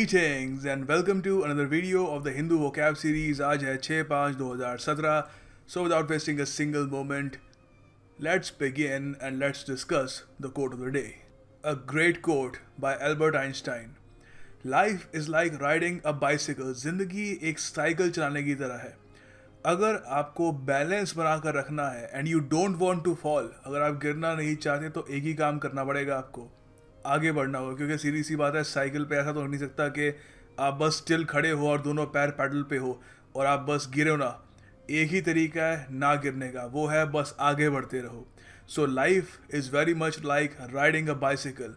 Greetings and welcome to another video of the Hindu vocab series. आज है 6/5/2017. So without wasting a single moment, let's begin and let's discuss the quote of the day. A great quote by Albert Einstein. Life is like riding a bicycle. जिंदगी एक cycle चलाने की तरह है. अगर आपको बैलेंस बनाकर रखना है and you don't want to fall, अगर आप गिरना नहीं चाहते तो एक ही काम करना पड़ेगा आपको, आगे बढ़ना होगा. क्योंकि सीधी सी बात है, साइकिल पे ऐसा तो हो नहीं सकता कि आप बस स्टिल खड़े हो और दोनों पैर पैडल पे हो और आप बस गिरो ना. एक ही तरीका है ना गिरने का, वो है बस आगे बढ़ते रहो. So life is very much like riding a bicycle.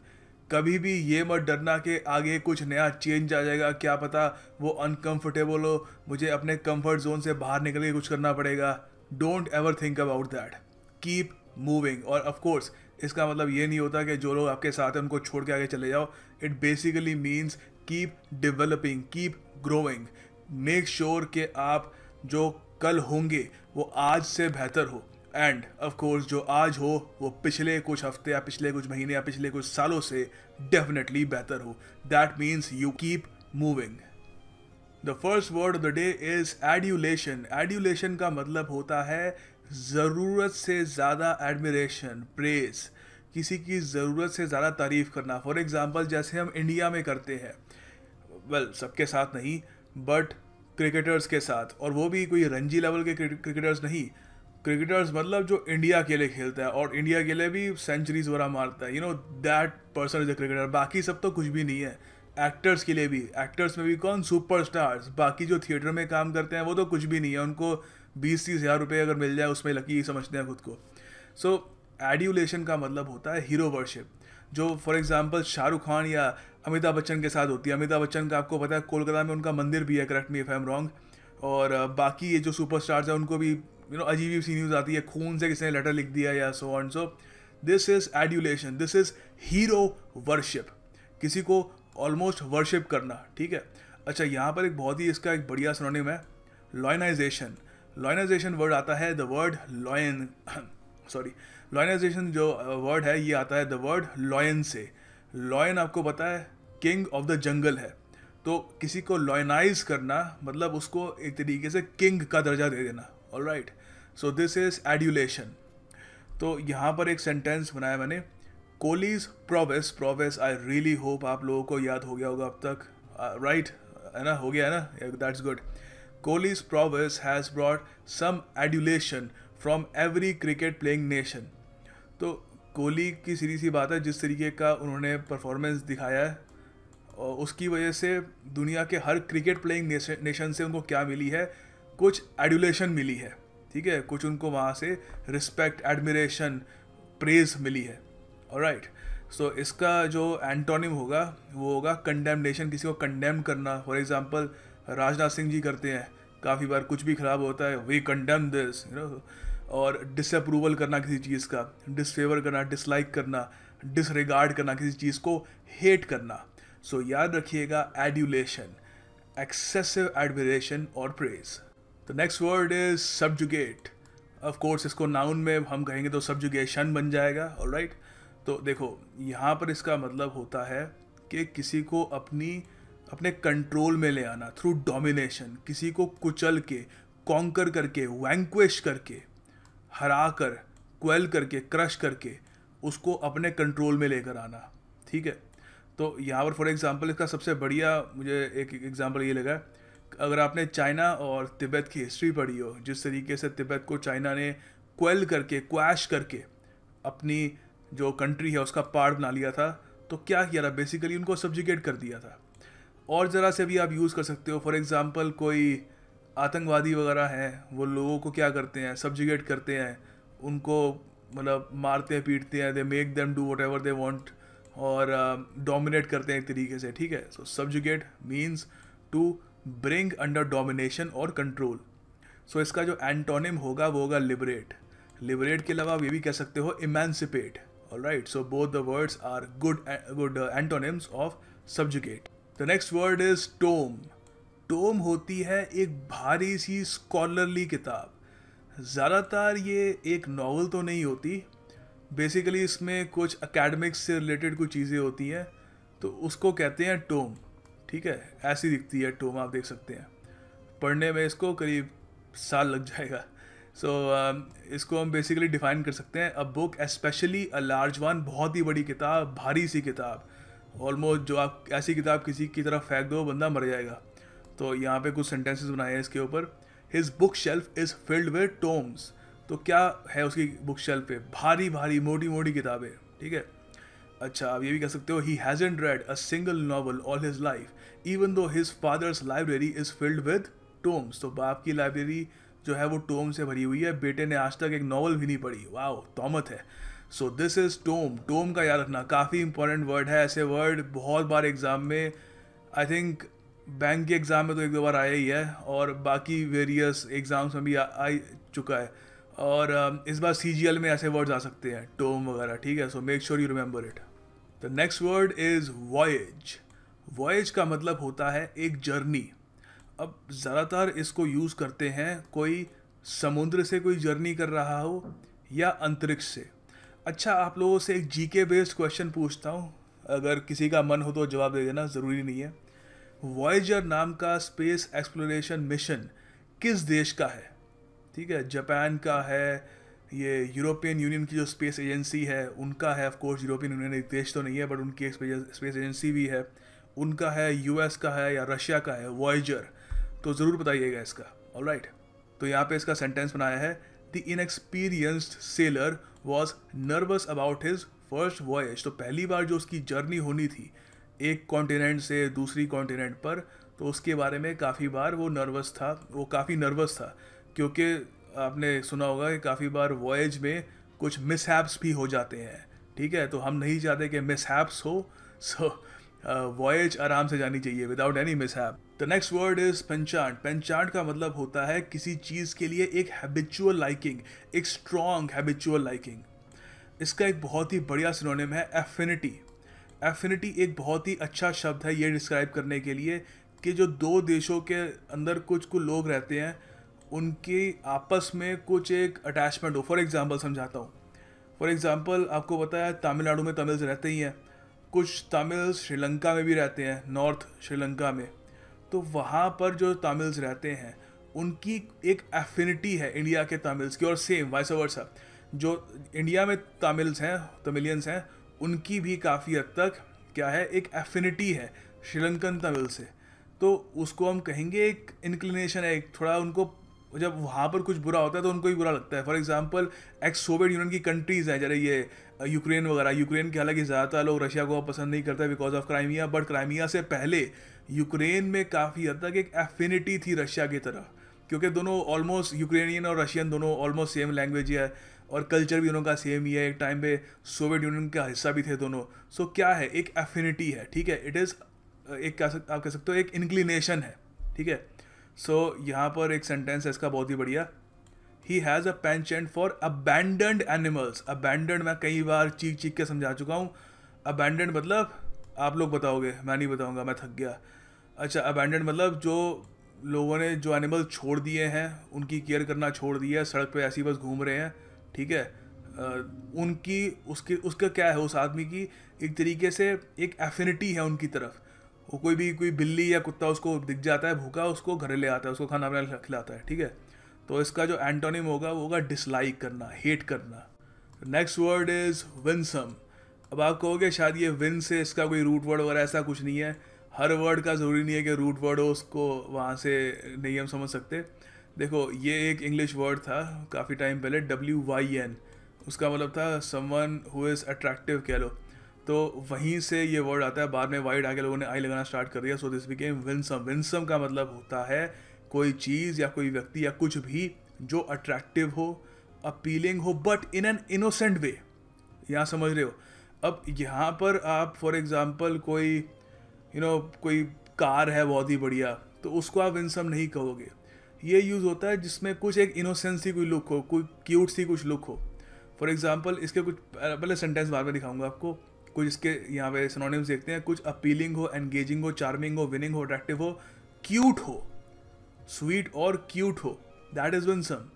कभी भी ये मत डरना कि आगे कुछ नया चेंज आ जाएगा, क्या पता वो अनकंफर्टेबल हो, मुझे अपने कंफर्ट जोन से बाहर निकल के कुछ करना पड़ेगा. Don't ever think about that. Keep moving. और ऑफ कोर्स इसका मतलब ये नहीं होता कि जो लोग आपके साथ हैं उनको छोड़ के आगे चले जाओ. It basically means keep developing, keep growing. Make sure कि आप जो कल होंगे वो आज से बेहतर हो. एंड ऑफ कोर्स जो आज हो वो पिछले कुछ हफ्ते या पिछले कुछ महीने या पिछले कुछ सालों से डेफिनेटली बेहतर हो. That means you keep moving. The first word of the day is adulation. Adulation का मतलब होता है ज़रूरत से ज़्यादा एडमिरेशन, प्रेज. किसी की ज़रूरत से ज़्यादा तारीफ़ करना. फॉर एग्ज़ाम्पल जैसे हम इंडिया में करते हैं, वेल सबके साथ नहीं बट क्रिकेटर्स के साथ, और वो भी कोई रणजी लेवल के क्रिकेटर्स नहीं. क्रिकेटर्स मतलब जो इंडिया के लिए खेलता है और इंडिया के लिए भी सेंचुरीज वगैरह मारता है. You know that person is a cricketer. बाकी सब तो कुछ भी नहीं है. एक्टर्स के लिए भी, एक्टर्स में भी कौन, सुपरस्टार्स. बाकी जो थिएटर में काम करते हैं वो तो कुछ भी नहीं है. उनको 20-30 हज़ार रुपये अगर मिल जाए उसमें लकी समझते हैं खुद को. सो एड्यूलेशन का मतलब होता है हीरो वर्शिप, जो फॉर एग्जांपल शाहरुख खान या अमिताभ बच्चन के साथ होती है. अमिताभ बच्चन का आपको पता है कोलकाता में उनका मंदिर भी है, correct me if I am wrong. और बाकी ये जो सुपरस्टार्स हैं उनको भी अजीब सी न्यूज़ आती है, खून से किसी ने लेटर लिख दिया या so on. So this is adulation, this is hero worship. किसी को ऑलमोस्ट वर्शिप करना, ठीक है. अच्छा, यहाँ पर एक बहुत ही इसका एक बढ़िया सिनोनिम है, लॉयनाइजेशन. लॉयनाइजेशन वर्ड आता है द वर्ड लॉयन सॉरी लॉयनाइजेशन जो वर्ड है ये आता है द वर्ड लॉयन से. लॉयन आपको पता है किंग ऑफ द जंगल है. तो किसी को लॉयनाइज करना मतलब उसको एक तरीके से किंग का दर्जा दे देना. Alright, so this is adulation. तो यहाँ पर एक सेंटेंस बनाया मैंने, Kohli's prowess. Prowess I really hope आप लोगों को याद हो गया होगा अब तक, राइट है ना, हो गया है ना, that's good. Kohli's prowess has brought some adulation from every cricket playing nation. तो कोहली की सीधी सी बात है, जिस तरीके का उन्होंने परफॉर्मेंस दिखाया है और उसकी वजह से दुनिया के हर क्रिकेट प्लेइंग नेशन से उनको क्या मिली है, कुछ एडुलेशन मिली है. ठीक है, कुछ उनको वहाँ से रिस्पेक्ट, एडमिरेशन, प्रेज मिली है. ऑलराइट, सो इसका जो एंटोनिम होगा वो होगा कंडेमनेशन. किसी को कंडेम करना. फॉर एग्जांपल राजनाथ सिंह जी करते हैं काफ़ी बार, कुछ भी ख़राब होता है we condemn this, you know. और डिसअप्रूवल करना किसी चीज़ का, डिसफेवर करना, डिसलाइक करना, डिसरिगार्ड करना, किसी चीज़ को हेट करना. सो याद रखिएगा एड्यूलेशन, एक्सेसिव एडमिरेशन और praise. The next word is subjugate. Of course इसको नाउन में हम कहेंगे तो सब्जुगेशन बन जाएगा. ऑलराइट, तो देखो यहाँ पर इसका मतलब होता है कि किसी को अपने कंट्रोल में ले आना थ्रू डोमिनेशन. किसी को कुचल के, कॉन्कर करके, वैंक्विश करके, हरा कर, क्वेल करके, क्रश करके उसको अपने कंट्रोल में लेकर आना. ठीक है, तो यहाँ पर फॉर एग्जांपल इसका सबसे बढ़िया मुझे एक एग्जांपल ये लगा, अगर आपने चाइना और तिब्बत की हिस्ट्री पढ़ी हो, जिस तरीके से तिब्बत को चाइना ने क्वेल करके, क्वैश करके अपनी जो कंट्री है उसका पार्ट बना लिया था, तो क्या किया था, बेसिकली उनको सब्जुगेट कर दिया था. और ज़रा से भी आप यूज़ कर सकते हो. फॉर एग्ज़ाम्पल कोई आतंकवादी वगैरह हैं, वो लोगों को क्या करते हैं, सब्जुगेट करते हैं, उनको मतलब मारते हैं, पीटते हैं, they make them do whatever they want, और डोमिनेट करते हैं एक तरीके से. ठीक है, so subjugate means to bring under domination और कंट्रोल. सो इसका जो एंटोनिम होगा वो होगा लिबरेट. लिबरेट के अलावा आप ये भी कह सकते हो emancipate. Alright, so both the words are good antonyms of subjugate. The next word is tome. Tome होती है एक भारी सी स्कॉलरली किताब. ज़्यादातर ये एक नॉवल तो नहीं होती, बेसिकली इसमें कुछ एकेडमिक्स से रिलेटेड कुछ चीज़ें होती हैं, तो उसको कहते हैं टोम. ठीक है, ऐसी दिखती है टोम, आप देख सकते हैं। पढ़ने में इसको करीब साल लग जाएगा। सो इसको हम बेसिकली डिफाइन कर सकते हैं, a book specially a large one, बहुत ही बड़ी किताब, भारी सी किताब, ऑलमोस्ट जो आप ऐसी किताब किसी की तरफ फेंक दो बंदा मर जाएगा। तो यहाँ पे कुछ सेंटेंसेस बनाए हैं इसके ऊपर। His book shelf is filled with Tombs, तो क्या है उसकी बुक शेल्फ पे? भारी भारी मोटी मोटी किताबें, ठीक है। अच्छा, आप ये भी कह सकते हो, he hasn't red a single novel all his life even though his father's library is filled with Tombs, तो बाप की लाइब्रेरी जो है वो टोम से भरी हुई है, बेटे ने आज तक एक नॉवल भी नहीं पढ़ी। वाह, तोहमत है। So this is tome. Tome का याद रखना काफ़ी इंपॉर्टेंट वर्ड है। ऐसे वर्ड बहुत बार एग्ज़ाम में, आई थिंक बैंक के एग्ज़ाम में तो एक दो बार आया ही है, और बाकी वेरियस एग्ज़ाम्स में भी आ चुका है, और इस बार CGL में ऐसे वर्ड्स आ सकते हैं, टोम वगैरह, ठीक है। So make sure you remember it. The next word is voyage. Voyage का मतलब होता है एक जर्नी। अब ज़्यादातर इसको यूज़ करते हैं कोई समुद्र से कोई जर्नी कर रहा हो या अंतरिक्ष से। अच्छा, आप लोगों से एक GK बेस्ड क्वेश्चन पूछता हूँ, अगर किसी का मन हो तो जवाब दे देना, ज़रूरी नहीं है। वॉयेजर नाम का स्पेस एक्सप्लोरेशन मिशन किस देश का है? ठीक है, जापान का है, ये यूरोपियन यूनियन की जो स्पेस एजेंसी है उनका है। ऑफ कोर्स यूरोपियन यूनियन एक देश तो नहीं है, बट उनकी एक स्पेस एजेंसी भी है, उनका है। US का है या रशिया का है वॉयेजर? तो ज़रूर बताइएगा इसका। ऑलराइट, तो यहाँ पे इसका सेंटेंस बनाया है, the inexperienced seller was nervous about his first voyage. तो पहली बार जो उसकी जर्नी होनी थी एक कॉन्टिनेंट से दूसरी कॉन्टिनेंट पर, तो उसके बारे में काफ़ी बार वो काफ़ी नर्वस था, क्योंकि आपने सुना होगा कि काफ़ी बार वॉयज में कुछ मिसहैप्स भी हो जाते हैं, ठीक है। तो हम नहीं चाहते कि मिसहैप्स हो, सो वॉयज आराम से जानी चाहिए without any mishap. The next word is penchant. Penchant का मतलब होता है किसी चीज़ के लिए एक हैबिचुअल लाइकिंग, एक स्ट्रॉन्ग हैबिचुअल लाइकिंग। इसका एक बहुत ही बढ़िया सिनोनिम है एफिनिटी। एफिनिटी एक बहुत ही अच्छा शब्द है ये डिस्क्राइब करने के लिए कि जो दो देशों के अंदर कुछ लोग रहते हैं, उनकी आपस में कुछ एक अटैचमेंट हो। फॉर एग्जांपल समझाता हूँ। फॉर एग्जांपल आपको पता है तमिलनाडु में तमिल्स रहते ही हैं, कुछ तमिल्स श्रीलंका में भी रहते हैं, नॉर्थ श्रीलंका में। तो वहाँ पर जो तमिल्स रहते हैं उनकी एक एफिनिटी है इंडिया के तमिल्स की, और सेम वाइस वर्सा जो इंडिया में तमिलियंस हैं उनकी भी काफ़ी हद तक क्या है, एक एफिनिटी है श्रीलंकन तमिल से। तो उसको हम कहेंगे एक इंक्लिनेशन है, एक थोड़ा उनको जब वहाँ पर कुछ बुरा होता है तो उनको भी बुरा लगता है। For example x Soviet union की कंट्रीज़ हैं, जैसे ये यूक्रेन वगैरह। यूक्रेन के हालांकि ज़्यादातर लोग रशिया को पसंद नहीं करते because of Crimea, but Crimea से पहले यूक्रेन में काफ़ी हद तक एक एफिनिटी थी रशिया की तरफ, क्योंकि दोनों ऑलमोस्ट यूक्रेनियन और रशियन दोनोों ऑलमोस्ट सेम लैंग्वेज है, और कल्चर भी दोनों का सेम ही है। एक टाइम पे सोवियत यूनियन का हिस्सा भी थे दोनों। सो क्या है, एक एफिनिटी है, ठीक है। इट इज़ एक आप कह सकते हो एक इंक्लिनेशन है, ठीक है। सो यहाँ पर एक सेंटेंस है इसका बहुत ही बढ़िया, he has a penchant for abandoned animals. Abandoned मैं कई बार चीख के समझा चुका हूँ। अबैंडन्ड मतलब आप लोग बताओगे, मैं नहीं बताऊँगा, मैं थक गया। अच्छा, अबैंडन्ड मतलब जो लोगों ने जो एनिमल छोड़ दिए हैं, उनकी केयर करना छोड़ दिया है, सड़क पे ऐसी बस घूम रहे हैं, ठीक है। उनकी उसका क्या है, उस आदमी की एक तरीके से एक एफिनिटी है उनकी तरफ। वो कोई बिल्ली या कुत्ता उसको दिख जाता है भूखा, उसको घर ले आता है, उसको खाना बना खिलाता है, ठीक है। तो इसका जो एंटोनिम होगा वो होगा डिसलाइक करना, हेट करना। Next word is Winsome. अब आप कहोगे शायद ये विन से इसका कोई रूट वर्ड वगैरह, ऐसा कुछ नहीं है। हर वर्ड का ज़रूरी नहीं है कि रूट वर्ड हो, उसको वहाँ से नहीं हम समझ सकते। देखो, ये एक इंग्लिश वर्ड था काफ़ी टाइम पहले, WYN। उसका मतलब था समवन हु इज़ अट्रैक्टिव कह लो। तो वहीं से ये वर्ड आता है, बाद में वाइड आके लोगों ने आई लगाना स्टार्ट कर दिया। So this became Winsome. Winsome का मतलब होता है कोई चीज़ या कोई व्यक्ति या कुछ भी जो अट्रैक्टिव हो, अपीलिंग हो, बट इन एन इनोसेंट वे। यहाँ समझ रहे हो। अब यहाँ पर आप फॉर एग्जांपल कोई कोई कार है बहुत ही बढ़िया, तो उसको आप विंसम नहीं कहोगे। ये यूज़ होता है जिसमें कुछ एक इनोसेंस सी कोई लुक हो, कोई क्यूट सी कुछ लुक हो। फॉर एग्जांपल इसके कुछ पहले सेंटेंस बाद में दिखाऊंगा आपको, कुछ इसके यहाँ पे सिनोनिम्स देखते हैं। कुछ अपीलिंग हो, एंगेजिंग हो, चार्मिंग हो, विनिंग हो, अट्रैक्टिव हो, क्यूट हो, स्वीट और क्यूट हो, दैट इज विंसम।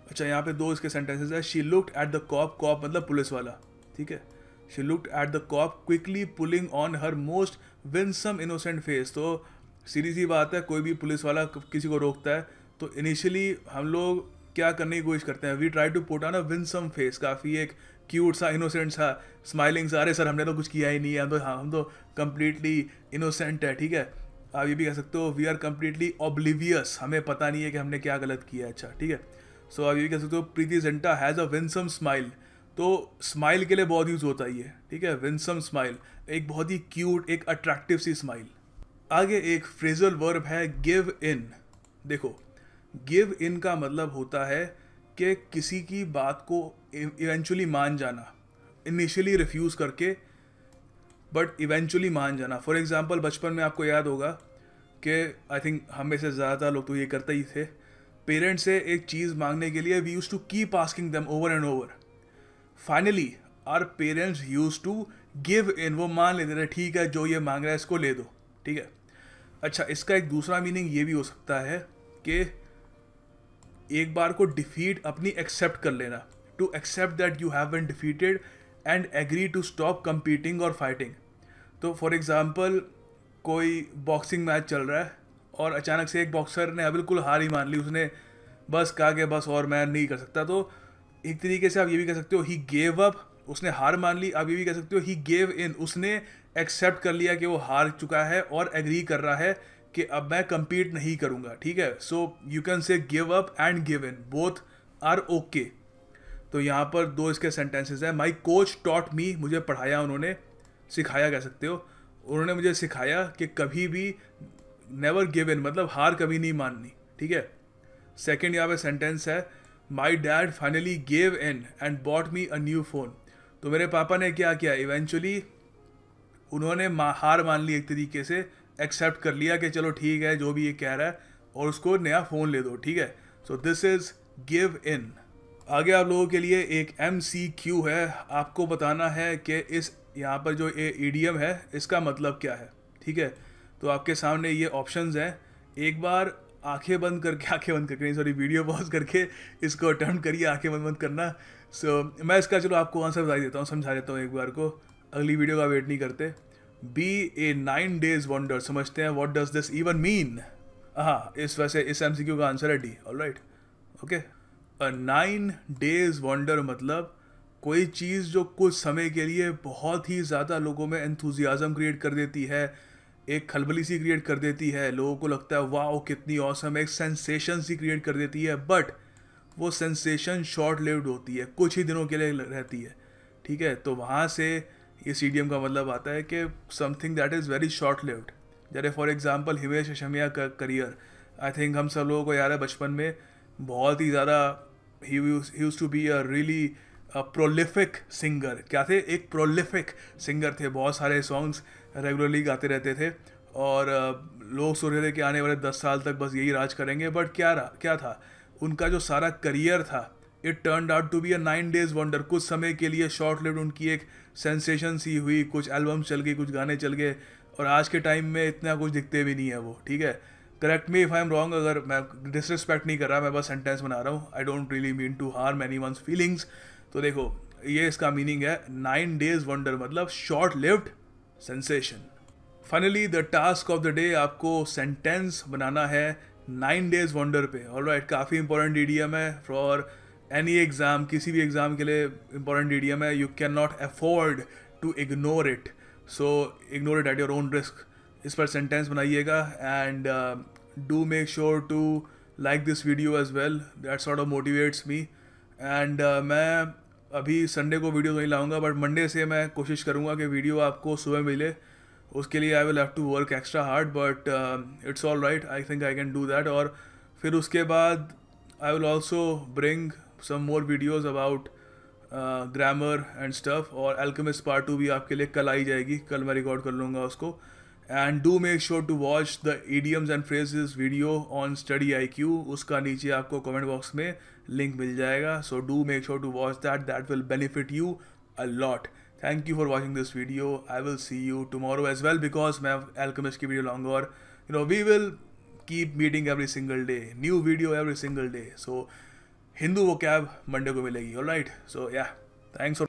अच्छा, यहाँ पे दो इसके सेंटेंसेस है। She looked at the cop. Cop मतलब पुलिस वाला, ठीक है। She looked at the cop quickly pulling on her most winsome innocent face. तो सीधी सी बात है, कोई भी पुलिस वाला किसी को रोकता है तो इनिशियली हम लोग क्या करने की कोशिश करते हैं, we try to put on a winsome face, काफ़ी एक क्यूट सा, इनोसेंट सा, स्माइलिंग सा, अरे सर हमने तो कुछ किया ही नहीं है, हम तो कम्प्लीटली इनोसेंट है, ठीक है। आप ये भी कह सकते हो वी आर कम्प्लीटली ऑब्लिवियस, हमें पता नहीं है कि हमने क्या गलत किया है, अच्छा ठीक है। सो आप ये भी कह सकते हो Preity Zinta has a winsome smile. तो स्माइल के लिए बहुत यूज़ होता है ये, ठीक है, विंसम स्माइल, एक बहुत ही क्यूट, एक अट्रैक्टिव सी स्माइल। आगे एक फ्रेजल वर्ब है गिव इन। देखो, गिव इन का मतलब होता है कि किसी की बात को इवेंचुअली मान जाना, इनिशियली रिफ्यूज़ करके बट इवेंचुअली मान जाना। फॉर एग्जांपल बचपन में आपको याद होगा कि आई थिंक हम में से ज़्यादातर लोग तो ये करते ही थे, पेरेंट्स से एक चीज़ मांगने के लिए we use to keep asking them over and over. Finally our parents use to give in, वो मान लेते थे ठीक है जो ये मांग रहा है इसको ले दो, ठीक है। अच्छा, इसका एक दूसरा मीनिंग ये भी हो सकता है कि एक बार को डिफीट अपनी एक्सेप्ट कर लेना, to accept that you have been defeated and agree to stop competing और फाइटिंग। तो फॉर एग्जांपल कोई बॉक्सिंग मैच चल रहा है और अचानक से एक बॉक्सर ने बिल्कुल हार ही मान ली, उसने बस कहा कि बस और मैं नहीं कर सकता। तो एक तरीके से आप ये भी कह सकते हो ही गेव अप, उसने हार मान ली। आप ये भी कह सकते हो ही गेव इन, उसने एक्सेप्ट कर लिया कि वो हार चुका है और एग्री कर रहा है कि अब मैं compete नहीं करूँगा, ठीक है। So you can say give up and give in, both are okay. तो यहाँ पर दो इसके सेंटेंसेस हैं। माई कोच टॉट मी, मुझे पढ़ाया उन्होंने, सिखाया कह सकते हो, उन्होंने मुझे सिखाया कि कभी भी नेवर गिव इन, मतलब हार कभी नहीं माननी, ठीक है। सेकेंड यहाँ पे सेंटेंस है my dad finally gave in and bought me a new phone. तो मेरे पापा ने क्या किया, इवेंचुअली उन्होंने हार मान ली, एक तरीके से एक्सेप्ट कर लिया कि चलो ठीक है जो भी ये कह रहा है और उसको नया फ़ोन ले दो, ठीक है। So this is give in. आगे आप लोगों के लिए एक MCQ है, आपको बताना है कि इस यहाँ पर जो ये ईडियम है इसका मतलब क्या है, ठीक है। तो आपके सामने ये ऑप्शंस हैं, एक बार आंखें बंद करके नहीं सॉरी वीडियो पॉज करके इसको अटेम्प्ट करिए, आंखें बंद करना। सो मैं इसका चलो आपको आंसर बता देता हूँ, समझा देता हूँ एक बार को, अगली वीडियो का वेट नहीं करते। बी ए 9 days वंडर, समझते हैं what does this even mean. हाँ, इस वैसे इस MCQ का आंसर है डी, ऑलराइट, ओके। अ 9 days वंडर मतलब कोई चीज़ जो कुछ समय के लिए बहुत ही ज़्यादा लोगों में एंथुजियाज़म क्रिएट कर देती है, एक खलबली सी क्रिएट कर देती है, लोगों को लगता है वाह कितनी ऑसम, एक सेंसेशन सी क्रिएट कर देती है, बट वो सेंसेशन शॉर्ट लिव्ड होती है, कुछ ही दिनों के लिए रहती है, ठीक है। तो वहाँ से इस ईडियम का मतलब आता है कि something that is very short lived. जैसे फॉर एग्जांपल हिमेश रेशमिया का करियर, आई थिंक हम सब लोगों को याद है बचपन में बहुत ही ज़्यादा ही used to be a really prolific singer. क्या थे, एक प्रोलिफिक सिंगर थे, बहुत सारे सॉन्ग्स रेगुलरली गाते रहते थे और लोग सोच रहे थे कि आने वाले 10 साल तक बस यही राज करेंगे, बट क्या था उनका जो सारा करियर था, it turned out to be a 9 days wonder. कुछ समय के लिए शॉर्ट लिव्ड उनकी एक सेंसेशन सी हुई, कुछ एल्बम्स चल गई, कुछ गाने चल गए, और आज के टाइम में इतना कुछ दिखते भी नहीं है वो, ठीक है। Correct me if I am wrong, अगर मैं डिसरिस्पेक्ट नहीं कर रहा, मैं बस सेंटेंस बना रहा हूँ, I don't really mean to harm anyone's feelings. तो देखो ये इसका मीनिंग है 9 days वंडर मतलब short lived sensation. Finally the task of the day, आपको सेंटेंस बनाना है 9 days वंडर पे, ऑलराइट। काफ़ी इंपॉर्टेंट ईडियम है फॉर एनी एग्ज़ाम, किसी भी एग्ज़ाम के लिए इंपॉर्टेंट ईडियम है। You can not afford to ignore it, so ignore it at your own risk. इस पर सेंटेंस बनाइएगा and do make sure to like this video as well, that sort of motivates me. And मैं अभी Sunday को video नहीं लाऊंगा, but Monday से मैं कोशिश करूंगा कि वीडियो आपको सुबह मिले। उसके लिए I will have to work extra hard, but it's all right, I think I can do that. और फिर उसके बाद I will also bring some more videos about grammar and stuff, और Alchemist Part 2 भी आपके लिए कल आई जाएगी, कल मैं रिकॉर्ड कर लूँगा उसको। and do make sure to watch the idioms and phrases video on Study IQ, उसका नीचे आपको कमेंट बॉक्स में लिंक मिल जाएगा, so do make sure to watch that, that will benefit you a lot. Thank you for watching this video, I will see you tomorrow as well, because मैं Alchemist की video लाऊंगा और we will keep meeting every single day, new video every single day, so Hindu वो cab Monday को मिलेगी, alright. सो या thanks for